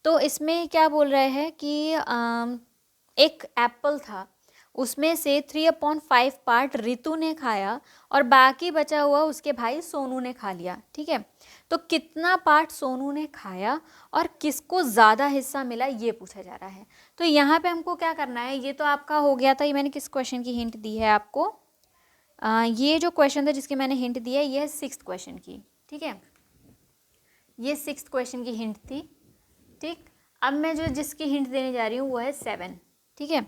तो इसमें क्या बोल रहे हैं कि एक एप्पल था, उसमें से 3/5 पार्ट रितु ने खाया और बाकी बचा हुआ उसके भाई सोनू ने खा लिया, ठीक है। तो कितना पार्ट सोनू ने खाया और किसको ज़्यादा हिस्सा मिला ये पूछा जा रहा है। तो यहाँ पे हमको क्या करना है, ये तो आपका हो गया था, ये मैंने किस क्वेश्चन की हिंट दी है आपको, ये जो क्वेश्चन था जिसकी मैंने हिंट दी है ये है 6th क्वेश्चन की, ठीक है, ये 6th क्वेश्चन की हिंट थी, ठीक। अब मैं जो जिसकी हिंट देने जा रही हूँ वो है 7, ठीक है।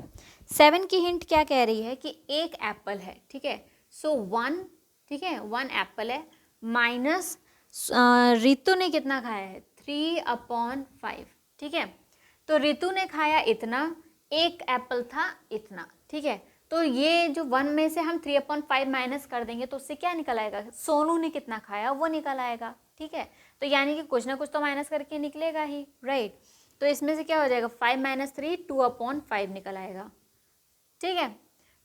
7 की हिंट क्या कह रही है कि एक एप्पल है, ठीक है, सो 1, ठीक है, 1 एप्पल है, माइनस रितु ने कितना खाया है 3/5, ठीक है। तो रितु ने खाया इतना, एक एप्पल था इतना, ठीक है। तो ये जो 1 में से हम 3/5 माइनस कर देंगे तो उससे क्या निकल आएगा, सोनू ने कितना खाया वो निकल आएगा, ठीक है। तो यानी कि कुछ ना कुछ तो माइनस करके निकलेगा ही, राइट। तो इसमें से क्या हो जाएगा 5 - 3 2/5 निकल आएगा, ठीक है।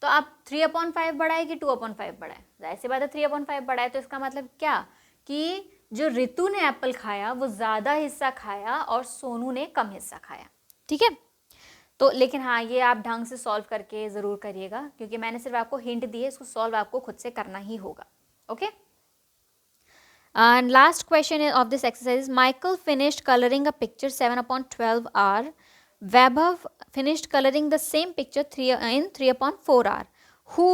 तो अब 3/5 बड़ा है कि 2/5 बड़ा है, जाहिर सी बात है 3/5 बड़ा है। तो इसका मतलब क्या कि जो रितु ने एप्पल खाया वो ज़्यादा हिस्सा खाया और सोनू ने कम हिस्सा खाया, ठीक है। तो लेकिन हाँ ये आप ढंग से सॉल्व करके ज़रूर करिएगा, क्योंकि मैंने सिर्फ आपको हिंट दी है, इसको सॉल्व आपको खुद से करना ही होगा, okay. And last question of this exercise is, Michael finished coloring a picture 7/12 hour. Vaibhav finished coloring the same picture in 3/4 hour. Who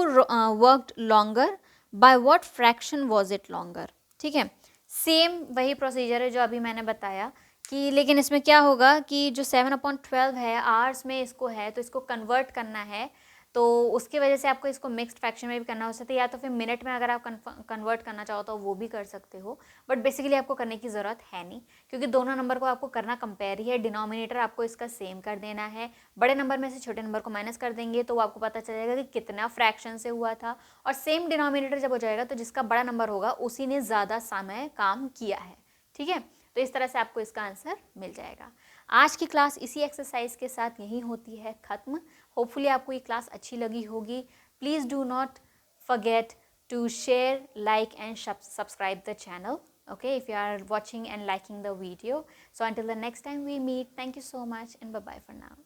worked longer? By what fraction was it longer? ठीक है, same वही procedure है जो अभी मैंने बताया कि, लेकिन इसमें क्या होगा कि जो 7/12 है आवर्स में इसको है, तो इसको कन्वर्ट करना है, तो उसकी वजह से आपको इसको मिक्स्ड फ्रैक्शन में भी करना हो सकता है, या तो फिर मिनट में अगर आप कन्वर्ट करना चाहो तो वो भी कर सकते हो, बट बेसिकली आपको करने की ज़रूरत है नहीं, क्योंकि दोनों नंबर को आपको करना कंपेयर ही है। डिनोमिनेटर आपको इसका सेम कर देना है, बड़े नंबर में से छोटे नंबर को माइनस कर देंगे तो आपको पता चल जाएगा कि कितना फ्रैक्शन से हुआ था, और सेम डिनोमिनेटर जब हो जाएगा तो जिसका बड़ा नंबर होगा उसी ने ज़्यादा समय काम किया है, ठीक है। तो इस तरह से आपको इसका आंसर मिल जाएगा। आज की क्लास इसी एक्सरसाइज के साथ यही होती है ख़त्म। होपफुली आपको ये क्लास अच्छी लगी होगी। Please do not forget to share, like and subscribe the channel. Okay, if you are watching and liking the video. So until the next time we meet, thank you so much and bye bye for now.